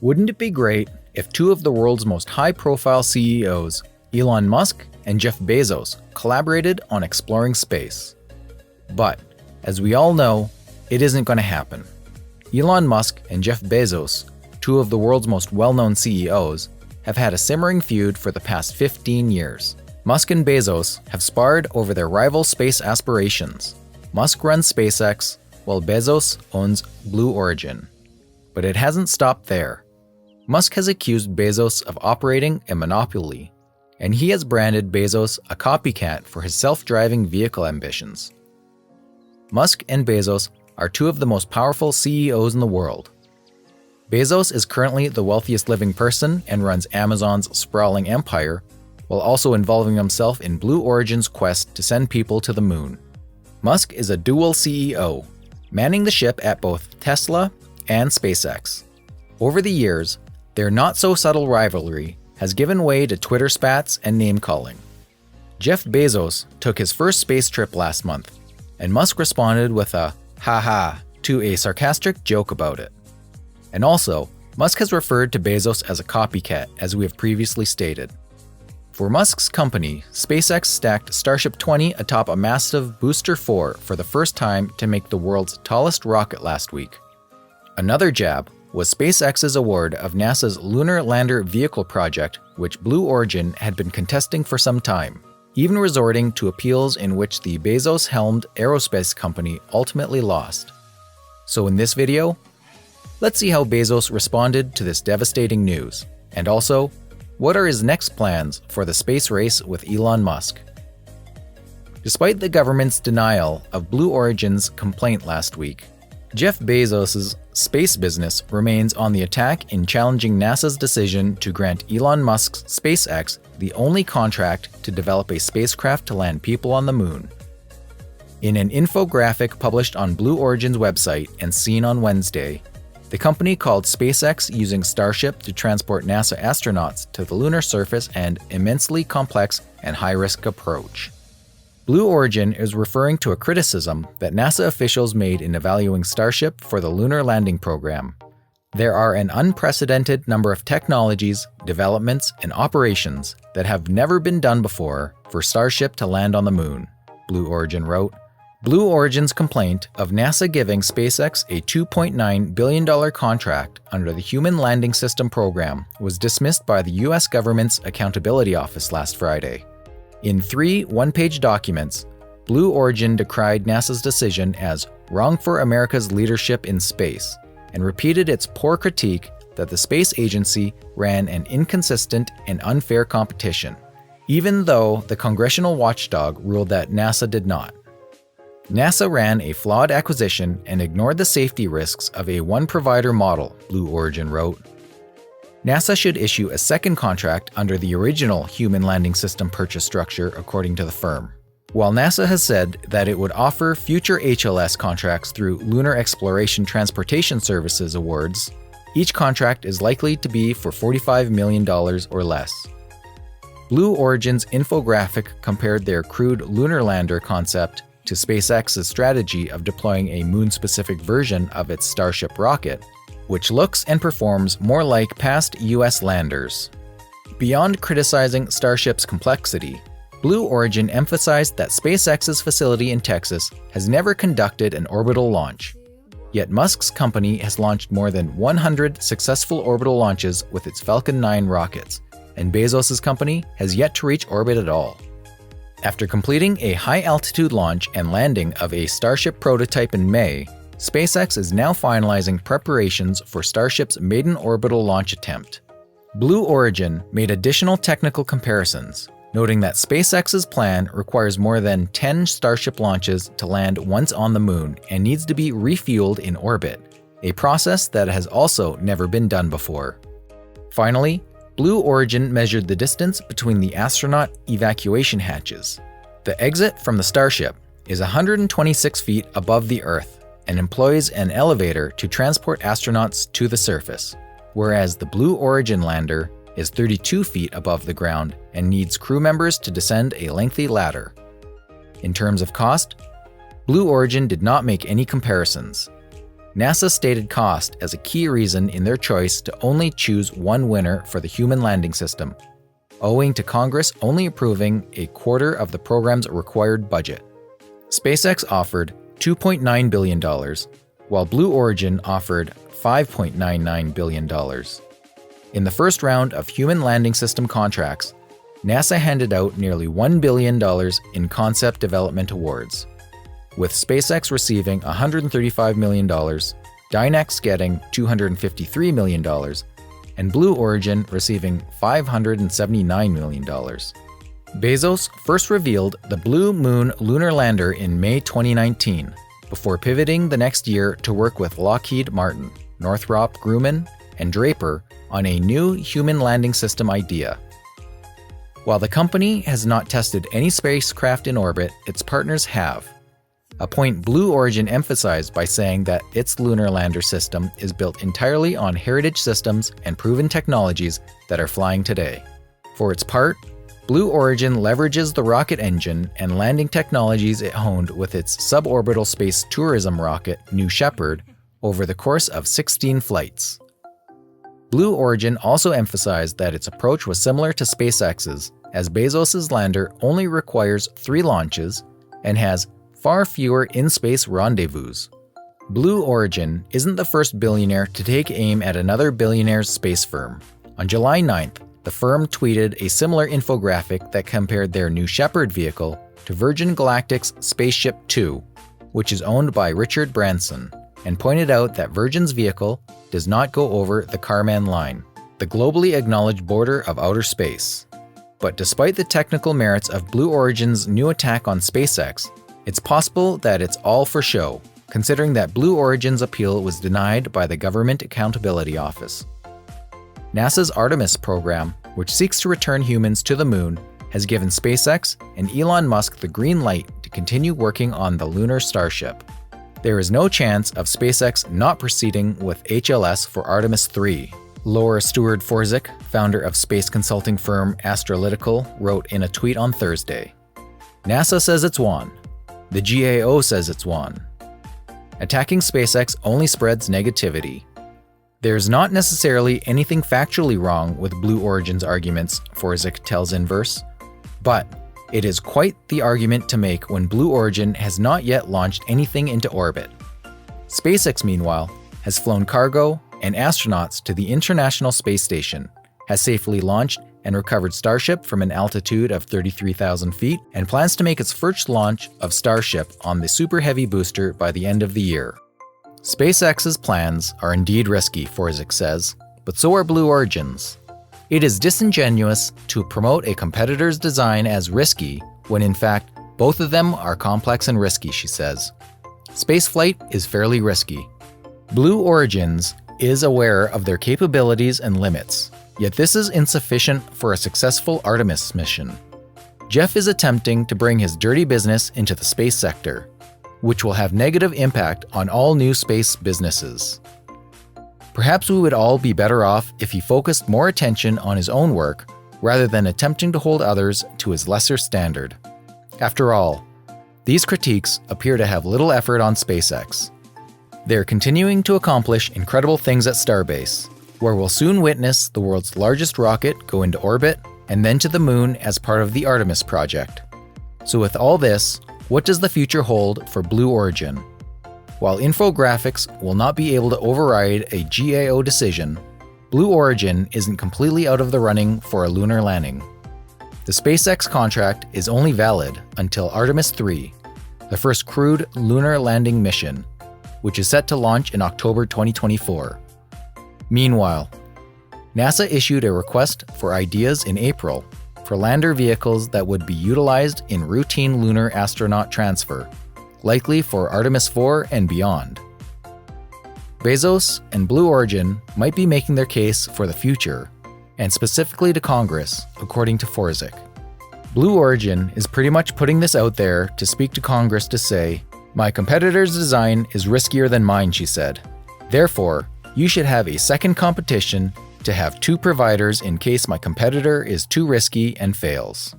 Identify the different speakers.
Speaker 1: Wouldn't it be great if two of the world's most high-profile CEOs, Elon Musk and Jeff Bezos, collaborated on exploring space? But, as we all know, it isn't going to happen. Elon Musk and Jeff Bezos, two of the world's most well-known CEOs, have had a simmering feud for the past 15 years. Musk and Bezos have sparred over their rival space aspirations. Musk runs SpaceX, while Bezos owns Blue Origin. But it hasn't stopped there. Musk has accused Bezos of operating a monopoly, and he has branded Bezos a copycat for his self-driving vehicle ambitions. Musk and Bezos are two of the most powerful CEOs in the world. Bezos is currently the wealthiest living person and runs Amazon's sprawling empire, while also involving himself in Blue Origin's quest to send people to the moon. Musk is a dual CEO, manning the ship at both Tesla and SpaceX. Over the years, their not-so-subtle rivalry has given way to Twitter spats and name-calling. Jeff Bezos took his first space trip last month, and Musk responded with a "ha-ha" to a sarcastic joke about it. And also, Musk has referred to Bezos as a copycat, as we have previously stated. For Musk's company, SpaceX stacked Starship 20 atop a massive Booster 4 for the first time to make the world's tallest rocket last week. Another jab was SpaceX's award of NASA's Lunar Lander Vehicle project, which Blue Origin had been contesting for some time, even resorting to appeals in which the Bezos helmed aerospace company ultimately lost. So in this video, let's see how Bezos responded to this devastating news, and also, what are his next plans for the space race with Elon Musk? Despite the government's denial of Blue Origin's complaint last week, Jeff Bezos' space business remains on the attack in challenging NASA's decision to grant Elon Musk's SpaceX the only contract to develop a spacecraft to land people on the moon. In an infographic published on Blue Origin's website and seen on Wednesday, the company called SpaceX using Starship to transport NASA astronauts to the lunar surface an immensely complex and high-risk approach. Blue Origin is referring to a criticism that NASA officials made in evaluating Starship for the lunar landing program. There are an unprecedented number of technologies, developments, and operations that have never been done before for Starship to land on the moon, Blue Origin wrote. Blue Origin's complaint of NASA giving SpaceX a $2.9 billion contract under the Human Landing System program was dismissed by the U.S. government's Accountability Office last Friday. In 3 one-page documents, Blue Origin decried NASA's decision as wrong for America's leadership in space and repeated its poor critique that the space agency ran an inconsistent and unfair competition, even though the congressional watchdog ruled that NASA did not. NASA ran a flawed acquisition and ignored the safety risks of a one-provider model, Blue Origin wrote. NASA should issue a second contract under the original Human Landing System purchase structure, according to the firm. While NASA has said that it would offer future HLS contracts through Lunar Exploration Transportation Services awards, each contract is likely to be for $45 million or less. Blue Origin's infographic compared their crewed lunar lander concept to SpaceX's strategy of deploying a moon-specific version of its Starship rocket, which looks and performs more like past US landers. Beyond criticizing Starship's complexity, Blue Origin emphasized that SpaceX's facility in Texas has never conducted an orbital launch. Yet Musk's company has launched more than 100 successful orbital launches with its Falcon 9 rockets, and Bezos' company has yet to reach orbit at all. After completing a high-altitude launch and landing of a Starship prototype in May, SpaceX is now finalizing preparations for Starship's maiden orbital launch attempt. Blue Origin made additional technical comparisons, noting that SpaceX's plan requires more than 10 Starship launches to land once on the moon and needs to be refueled in orbit, a process that has also never been done before. Finally, Blue Origin measured the distance between the astronaut evacuation hatches. The exit from the Starship is 126 feet above the Earth and employs an elevator to transport astronauts to the surface, whereas the Blue Origin lander is 32 feet above the ground and needs crew members to descend a lengthy ladder. In terms of cost, Blue Origin did not make any comparisons. NASA stated cost as a key reason in their choice to only choose one winner for the human landing system, owing to Congress only approving a quarter of the program's required budget. SpaceX offered $2.9 billion, while Blue Origin offered $5.99 billion. In the first round of human landing system contracts, NASA handed out nearly $1 billion in concept development awards, with SpaceX receiving $135 million, Dynex getting $253 million, and Blue Origin receiving $579 million. Bezos first revealed the Blue Moon lunar lander in May 2019, before pivoting the next year to work with Lockheed Martin, Northrop Grumman, and Draper on a new human landing system idea. While the company has not tested any spacecraft in orbit, its partners have, a point Blue Origin emphasized by saying that its lunar lander system is built entirely on heritage systems and proven technologies that are flying today. For its part, Blue Origin leverages the rocket engine and landing technologies it honed with its suborbital space tourism rocket, New Shepard, over the course of 16 flights. Blue Origin also emphasized that its approach was similar to SpaceX's, as Bezos' lander only requires 3 launches and has far fewer in-space rendezvous. Blue Origin isn't the first billionaire to take aim at another billionaire's space firm. On July 9th, the firm tweeted a similar infographic that compared their New Shepard vehicle to Virgin Galactic's Spaceship Two, which is owned by Richard Branson, and pointed out that Virgin's vehicle does not go over the Kármán line, the globally acknowledged border of outer space. But despite the technical merits of Blue Origin's new attack on SpaceX, it's possible that it's all for show, considering that Blue Origin's appeal was denied by the Government Accountability Office. NASA's Artemis program, which seeks to return humans to the moon, has given SpaceX and Elon Musk the green light to continue working on the lunar Starship. There is no chance of SpaceX not proceeding with HLS for Artemis 3. Laura Stewart-Forzik, founder of space consulting firm Astrolytical, wrote in a tweet on Thursday, "NASA says it's won. The GAO says it's won. Attacking SpaceX only spreads negativity. There's not necessarily anything factually wrong with Blue Origin's arguments," Forzik tells Inverse, "but it is quite the argument to make when Blue Origin has not yet launched anything into orbit." SpaceX, meanwhile, has flown cargo and astronauts to the International Space Station, has safely launched and recovered Starship from an altitude of 33,000 feet, and plans to make its first launch of Starship on the Super Heavy booster by the end of the year. SpaceX's plans are indeed risky, Forzik says, but so are Blue Origin's. It is disingenuous to promote a competitor's design as risky when in fact both of them are complex and risky, she says. Spaceflight is fairly risky. Blue Origins is aware of their capabilities and limits, yet this is insufficient for a successful Artemis mission. Jeff is attempting to bring his dirty business into the space sector, which will have negative impact on all new space businesses. Perhaps we would all be better off if he focused more attention on his own work rather than attempting to hold others to his lesser standard. After all, these critiques appear to have little effort on SpaceX. They're continuing to accomplish incredible things at Starbase, where we'll soon witness the world's largest rocket go into orbit and then to the moon as part of the Artemis project. So with all this, what does the future hold for Blue Origin? While infographics will not be able to override a GAO decision, Blue Origin isn't completely out of the running for a lunar landing. The SpaceX contract is only valid until Artemis 3, the first crewed lunar landing mission, which is set to launch in October 2024. Meanwhile, NASA issued a request for ideas in April for lander vehicles that would be utilized in routine lunar astronaut transfer, likely for Artemis 4 and beyond. Bezos and Blue Origin might be making their case for the future, and specifically to Congress, according to Forzik. Blue Origin is pretty much putting this out there to speak to Congress to say, "My competitor's design is riskier than mine," she said. "Therefore, you should have a second competition to have 2 providers in case my competitor is too risky and fails."